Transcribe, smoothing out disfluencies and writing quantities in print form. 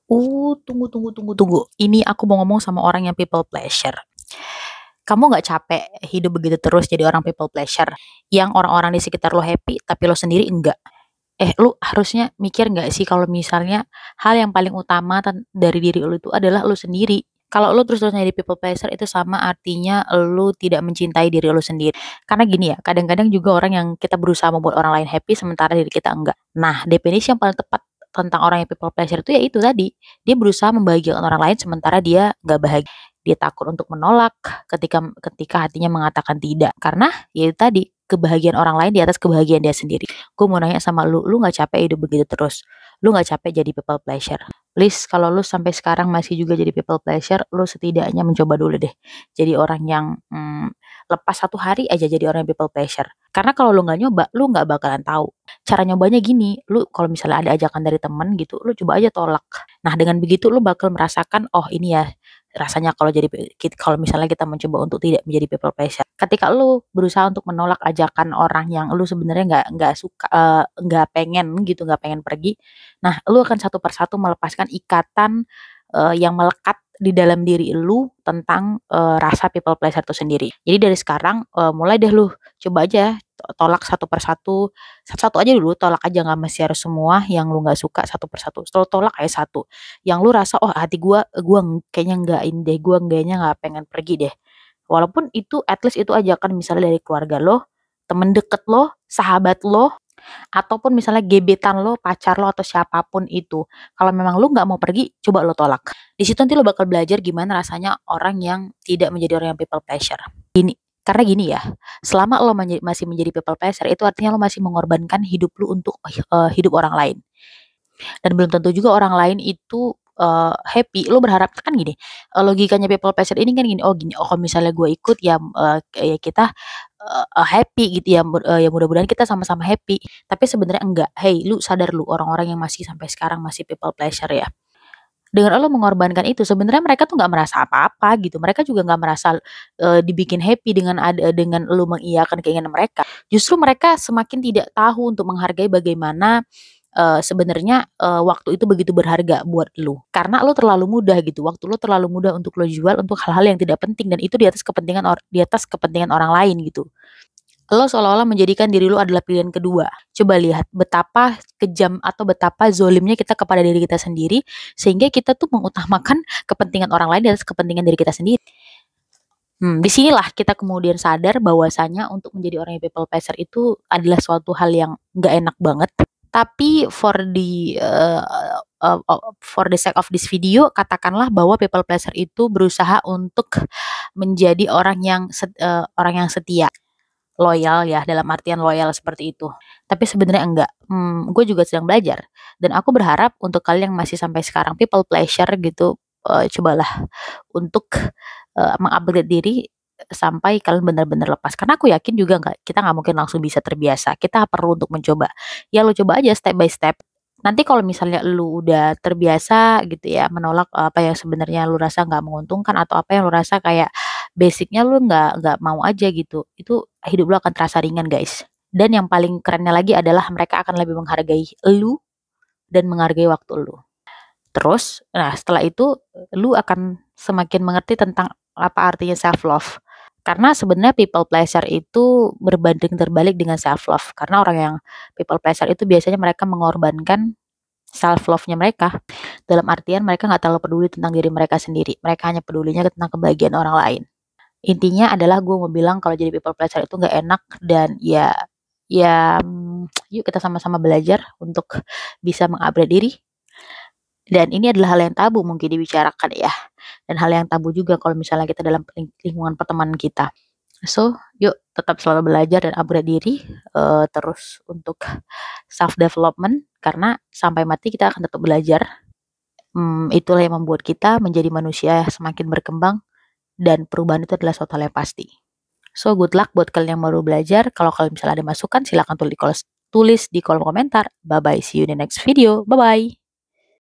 Tunggu. Ini aku mau ngomong sama orang yang people pleasure. Kamu nggak capek hidup begitu terus jadi orang people pleasure? Yang orang-orang di sekitar lo happy, tapi lo sendiri enggak? Lu harusnya mikir nggak sih kalau misalnya hal yang paling utama dari diri lo itu adalah lo sendiri. Kalau lo terus-terusan jadi people pleasure itu sama artinya lo tidak mencintai diri lo sendiri. Karena gini ya, kadang-kadang juga orang yang kita berusaha membuat orang lain happy sementara diri kita enggak. Nah, definisi yang paling tepat tentang orang yang people pleasure itu ya itu tadi. Dia berusaha membahagiakan orang lain sementara dia nggak bahagia. Dia takut untuk menolak ketika ketika hatinya mengatakan tidak. Karena ya itu tadi, kebahagiaan orang lain di atas kebahagiaan dia sendiri. Gue mau nanya sama lu nggak capek hidup begitu terus? Lu nggak capek jadi people pleasure? Please, kalau lu sampai sekarang masih juga jadi people pleasure, lu setidaknya mencoba dulu deh. Jadi orang yang lepas 1 hari aja jadi orang yang people pleasure. Karena kalau lu nggak nyoba, lu nggak bakalan tahu. Cara nyobanya gini, lu kalau misalnya ada ajakan dari temen gitu, lu coba aja tolak. Nah, dengan begitu lu bakal merasakan, oh ini ya rasanya kalau misalnya kita mencoba untuk tidak menjadi people pleasure. Ketika lu berusaha untuk menolak ajakan orang yang lu sebenarnya nggak suka, nggak pengen pergi. Nah, lu akan satu persatu melepaskan ikatan yang melekat di dalam diri lu tentang rasa people pleasure itu sendiri. Jadi dari sekarang mulai deh lu coba aja tolak satu persatu, satu-satu aja dulu, tolak aja nggak mesti harus semua yang lu nggak suka satu persatu. Tolak aja satu. Yang lu rasa oh hati gua kayaknya nggak ini deh, gua kayaknya nggak pengen pergi deh. Walaupun itu at least itu ajakan misalnya dari keluarga lo, temen deket lo, sahabat lo, ataupun misalnya gebetan lo, pacar lo, atau siapapun itu. Kalau memang lo nggak mau pergi, coba lo tolak. Di situ nanti lo bakal belajar gimana rasanya orang yang tidak menjadi orang yang people pleasure. Karena gini ya, selama lo masih menjadi people pleasure, itu artinya lo masih mengorbankan hidup lo untuk hidup orang lain. Dan belum tentu juga orang lain itu happy. Lo berharap kan gini, logikanya people pleasure ini kan gini, oh gini, oh kalau misalnya gue ikut ya ya kita happy gitu ya, ya mudah-mudahan kita sama-sama happy. Tapi sebenarnya enggak. Hey, lu sadar lu orang-orang yang masih sampai sekarang masih people pleasure ya. Dengan lo mengorbankan itu sebenarnya mereka tuh nggak merasa apa-apa gitu. Mereka juga nggak merasa dibikin happy dengan lu mengiyakan keinginan mereka. Justru mereka semakin tidak tahu untuk menghargai bagaimana sebenarnya waktu itu begitu berharga buat lu. Karena lu terlalu mudah gitu. Waktu lu terlalu mudah untuk lo jual untuk hal-hal yang tidak penting dan itu di atas kepentingan orang lain gitu. Lo seolah-olah menjadikan diri lo adalah pilihan kedua. Coba lihat betapa kejam atau betapa zolimnya kita kepada diri kita sendiri, sehingga kita tuh mengutamakan kepentingan orang lain di atas kepentingan diri kita sendiri. Disinilah kita kemudian sadar bahwasanya untuk menjadi orang yang people pleasure itu adalah suatu hal yang nggak enak banget. Tapi for the sake of this video, katakanlah bahwa people pleasure itu berusaha untuk menjadi orang yang setia. Loyal ya, dalam artian loyal seperti itu. Tapi sebenarnya enggak. Gue juga sedang belajar. Dan aku berharap untuk kalian yang masih sampai sekarang people pleasure gitu, cobalah untuk mengupgrade diri sampai kalian benar-benar lepas. Karena aku yakin juga kita nggak mungkin langsung bisa terbiasa. Kita perlu untuk mencoba. Ya lo coba aja step by step. Nanti kalau misalnya lu udah terbiasa gitu ya menolak apa yang sebenarnya lu rasa nggak menguntungkan atau apa yang lu rasa kayak basicnya lu nggak mau aja gitu, itu hidup lu akan terasa ringan guys. Dan yang paling kerennya lagi adalah mereka akan lebih menghargai lu dan menghargai waktu lu. Terus, nah setelah itu lu akan semakin mengerti tentang apa artinya self love. Karena sebenarnya people pleasure itu berbanding terbalik dengan self love. Karena orang yang people pleasure itu biasanya mereka mengorbankan self love-nya mereka. Dalam artian mereka nggak terlalu peduli tentang diri mereka sendiri. Mereka hanya pedulinya tentang kebahagiaan orang lain. Intinya adalah gue mau bilang kalau jadi people pleasure itu nggak enak dan ya yuk kita sama-sama belajar untuk bisa mengupgrade diri. Dan ini adalah hal yang tabu mungkin dibicarakan ya. Dan hal yang tabu juga kalau misalnya kita dalam lingkungan pertemanan kita. So, yuk tetap selalu belajar dan upgrade diri terus untuk self development karena sampai mati kita akan tetap belajar. Itulah yang membuat kita menjadi manusia semakin berkembang dan perubahan itu adalah suatu hal yang pasti. So, good luck buat kalian yang baru belajar. Kalau kalian misalnya ada masukan, silakan tulis di kolom komentar. Bye-bye, see you in the next video. Bye-bye.